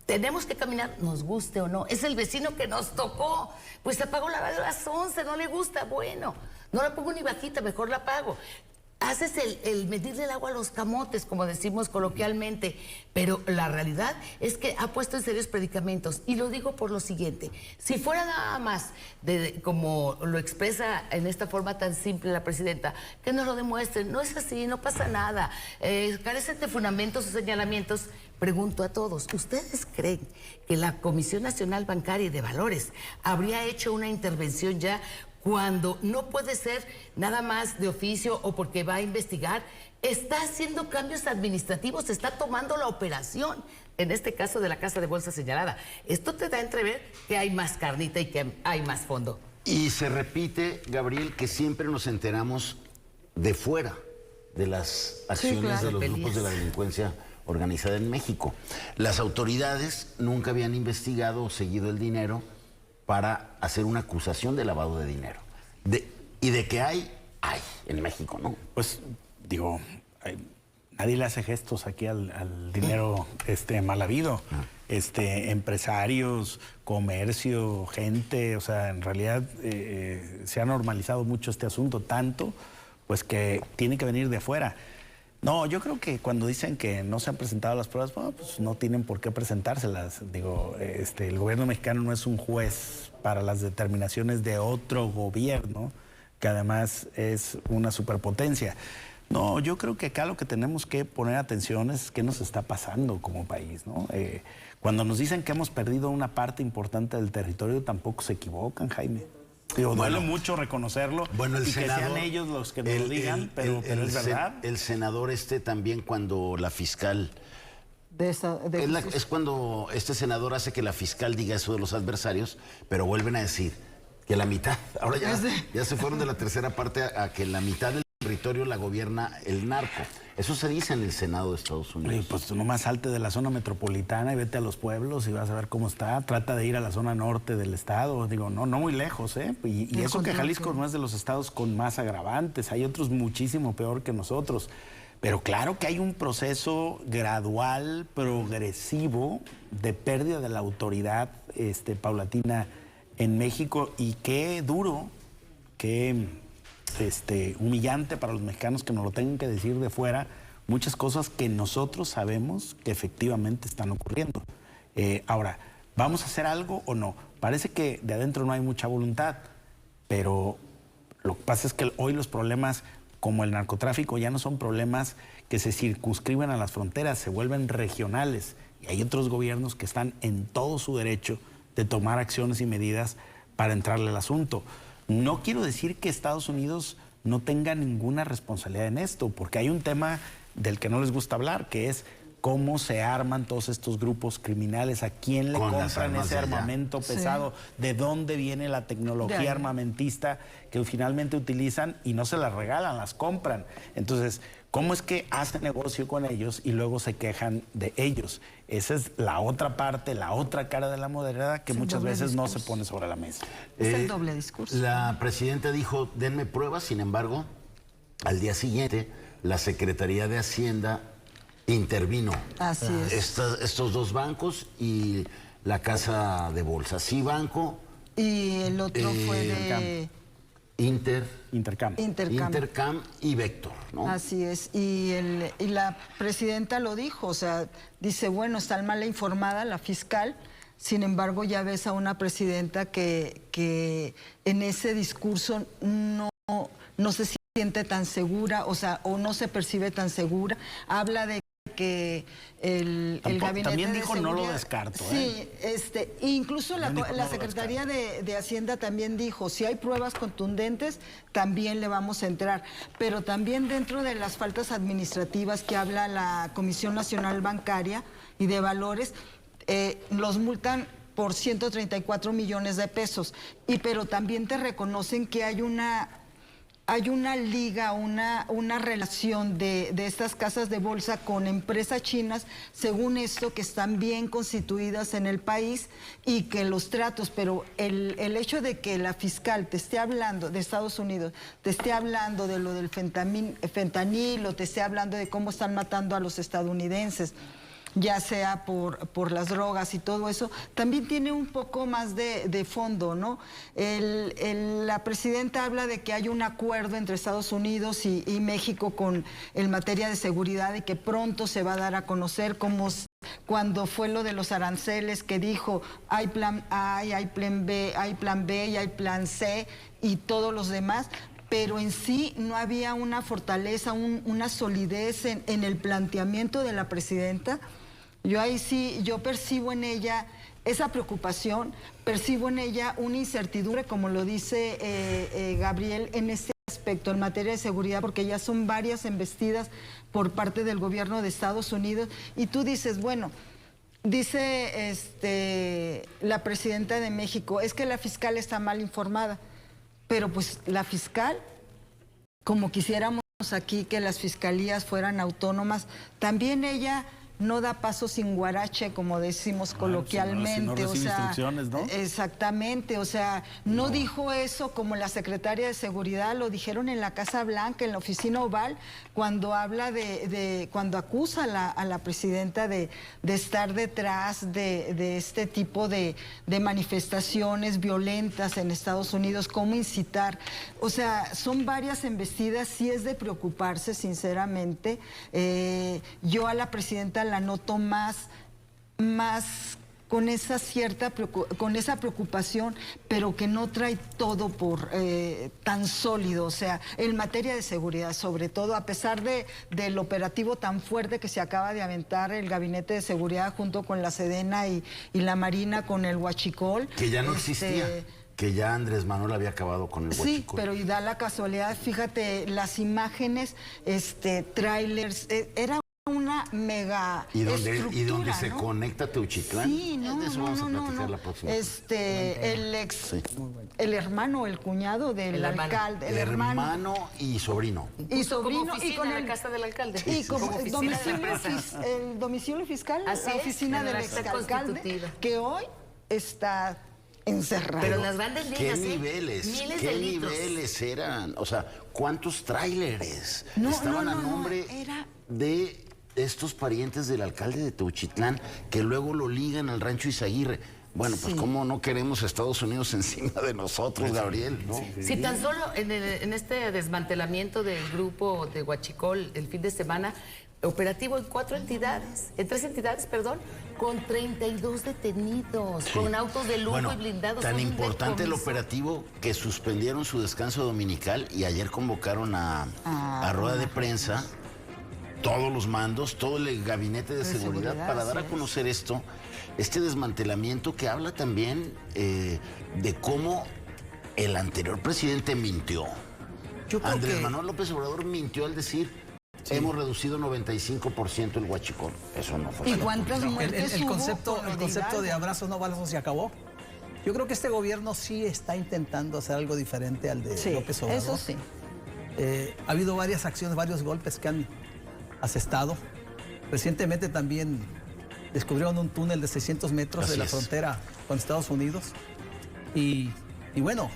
tenemos que caminar, nos guste o no. Es el vecino que nos tocó, pues apagó la radio a las 11, no le gusta, bueno, no la pongo ni bajita, mejor la apago. Haces el medirle el agua a los camotes, como decimos coloquialmente, pero la realidad es que ha puesto en serios predicamentos, y lo digo por lo siguiente: si fuera nada más como lo expresa en esta forma tan simple la presidenta, que nos lo demuestren, no es así, no pasa nada, carecen de fundamentos o señalamientos. Pregunto a todos, ¿ustedes creen que la Comisión Nacional Bancaria y de Valores habría hecho una intervención ya, cuando no puede ser nada más de oficio o porque va a investigar? Está haciendo cambios administrativos, está tomando la operación, en este caso de la casa de bolsa señalada? Esto te da a entrever que hay más carnita y que hay más fondo. Y se repite, Gabriel, que siempre nos enteramos de fuera de las acciones de los grupos de la delincuencia organizada en México. Las autoridades nunca habían investigado o seguido el dinero para hacer una acusación de lavado de dinero. Y de que hay en México, ¿no? Pues, digo, nadie le hace gestos aquí al dinero mal habido. Empresarios, comercio, gente, o sea, en realidad se ha normalizado mucho este asunto, tanto, pues que tiene que venir de afuera. No, yo creo que cuando dicen que no se han presentado las pruebas, bueno, pues no tienen por qué presentárselas. Digo, el gobierno mexicano no es un juez para las determinaciones de otro gobierno, que además es una superpotencia. No, yo creo que acá lo que tenemos que poner atención es qué nos está pasando como país, ¿no? Cuando nos dicen que hemos perdido una parte importante del territorio, tampoco se equivocan, Jaime. Digo, duele mucho reconocerlo, y que sean ellos los que nos lo digan, pero es verdad. El senador también, cuando la fiscal... es cuando este senador hace que la fiscal diga eso de los adversarios, pero vuelven a decir que la mitad, ahora ya se fueron de la tercera parte a que la mitad del territorio la gobierna el narco. Eso se dice en el Senado de Estados Unidos. Pues tú nomás salte de la zona metropolitana y vete a los pueblos y vas a ver cómo está. Trata de ir a la zona norte del estado. Digo, no muy lejos, ¿eh? Y eso que Jalisco no es de los estados con más agravantes. Hay otros muchísimo peor que nosotros. Pero claro que hay un proceso gradual, progresivo, de pérdida de la autoridad paulatina en México, y qué duro, qué humillante para los mexicanos que nos lo tengan que decir de fuera, muchas cosas que nosotros sabemos que efectivamente están ocurriendo. Ahora, ¿vamos a hacer algo o no? Parece que de adentro no hay mucha voluntad, pero lo que pasa es que hoy los problemas como el narcotráfico ya no son problemas que se circunscriben a las fronteras, se vuelven regionales, y hay otros gobiernos que están en todo su derecho de tomar acciones y medidas para entrarle al asunto. No quiero decir que Estados Unidos no tenga ninguna responsabilidad en esto, porque hay un tema del que no les gusta hablar, que es cómo se arman todos estos grupos criminales, a quién le compran ese armamento pesado, de dónde viene la tecnología armamentista que finalmente utilizan y no se las regalan, las compran. Entonces, ¿cómo es que hacen negocio con ellos y luego se quejan de ellos? Esa es la otra parte, la otra cara de la moneda que muchas veces no se pone sobre la mesa. Es el doble discurso. La presidenta dijo, denme pruebas, sin embargo, al día siguiente, la Secretaría de Hacienda intervino. Así es. Estos dos bancos y la casa de bolsa. Sí, banco. Y el otro fue de... Intercam y Vector, ¿no? Así es. Y la presidenta lo dijo, o sea, dice, bueno, está mal informada la fiscal, sin embargo ya ves a una presidenta que en ese discurso no se siente tan segura, o sea, o no se percibe tan segura. Habla de que el gabinete también de dijo, seguridad, no lo descarto. Sí, incluso la Secretaría de Hacienda también dijo, si hay pruebas contundentes, también le vamos a entrar. Pero también dentro de las faltas administrativas que habla la Comisión Nacional Bancaria y de Valores, los multan por 134 millones de pesos. Pero también te reconocen que hay una liga, una relación de estas casas de bolsa con empresas chinas, según esto, que están bien constituidas en el país y que los tratos, pero el hecho de que la fiscal te esté hablando de Estados Unidos, te esté hablando de lo del fentanilo, te esté hablando de cómo están matando a los estadounidenses, ya sea por las drogas y todo eso, también tiene un poco más de fondo, ¿no? La presidenta habla de que hay un acuerdo entre Estados Unidos y México en materia de seguridad y que pronto se va a dar a conocer, como cuando fue lo de los aranceles, que dijo, hay plan A, hay plan B, hay plan B y hay plan C y todos los demás. Pero en sí no había una fortaleza, una solidez en el planteamiento de la presidenta. Yo ahí sí, yo percibo en ella esa preocupación, percibo en ella una incertidumbre, como lo dice Gabriel, en este aspecto, en materia de seguridad, porque ya son varias embestidas por parte del gobierno de Estados Unidos. Y tú dices, bueno, dice la presidenta de México, es que la fiscal está mal informada. Pero pues la fiscal, como quisiéramos aquí que las fiscalías fueran autónomas, también ella no da paso sin guarache, como decimos coloquialmente. Si no recibe instrucciones, ¿no? Exactamente, o sea, no dijo eso como la secretaria de Seguridad, lo dijeron en la Casa Blanca, en la oficina Oval, cuando habla cuando acusa a la presidenta de estar detrás de este tipo de manifestaciones violentas en Estados Unidos, cómo incitar. O sea, son varias embestidas, sí es de preocuparse, sinceramente. Yo a la presidenta la noto más con esa preocupación, pero que no trae todo por tan sólido, o sea, en materia de seguridad, sobre todo, a pesar del operativo tan fuerte que se acaba de aventar el Gabinete de Seguridad junto con la Sedena y la Marina con el Huachicol. Que ya no existía. Que ya Andrés Manuel había acabado con el Huachicol. Sí, pero y da la casualidad, fíjate, las imágenes, trailers, era una mega estructura, y donde ¿no? se conecta Teuchitlán. Sí, no, de eso vamos a platicar la próxima. El hermano, el cuñado del alcalde, el hermano y sobrino. Y sobrino y con la casa del alcalde. Y como el domicilio fiscal, la oficina del exalcalde, que hoy está encerrado. Pero las grandes líneas, ¿Qué niveles? Miles ¿Qué de litros. niveles eran? O sea, ¿cuántos tráileres No, estaban a no, nombre? de estos parientes del alcalde de Teuchitlán que luego lo ligan al rancho Izaguirre. Bueno, pues cómo no queremos a Estados Unidos encima de nosotros, Gabriel, ¿no? Si tan solo en este desmantelamiento del grupo de Huachicol el fin de semana, operativo en 3 entidades, perdón, con 32 detenidos, con autos de lujo y blindados. Tan importante el operativo que suspendieron su descanso dominical y ayer convocaron a rueda de prensa todos los mandos, todo el gabinete de seguridad para dar a conocer este desmantelamiento que habla también de cómo el anterior presidente mintió. Andrés Manuel López Obrador mintió al decir hemos reducido 95% el huachicol. Eso no fue. ¿Y cuántas muertes el concepto de abrazo no balazos se acabó? Yo creo que este gobierno sí está intentando hacer algo diferente al de López Obrador. Eso sí. Ha habido varias acciones, varios golpes que han asestado. Recientemente también descubrieron un túnel de 600 metros de la frontera con Estados Unidos. Y bueno,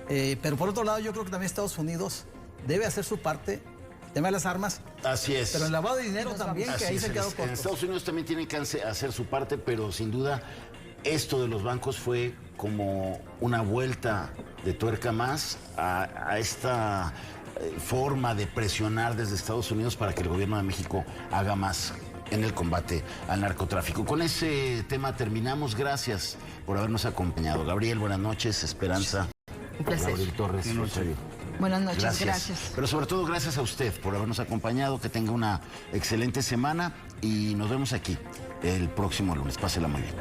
pero por otro lado yo creo que también Estados Unidos debe hacer su parte. El tema de las armas. Así es. Pero el lavado de dinero también, que ahí se quedó corto. En Estados Unidos también tienen que hacer su parte, pero sin duda esto de los bancos fue como una vuelta de tuerca más a esta forma de presionar desde Estados Unidos para que el gobierno de México haga más en el combate al narcotráfico. Con ese tema terminamos. Gracias por habernos acompañado. Gabriel, buenas noches. Esperanza. Un placer. Gabriel Torres, Rosario. Buenas noches, gracias. Pero sobre todo gracias a usted por habernos acompañado, que tenga una excelente semana y nos vemos aquí el próximo lunes. Pásela muy bien.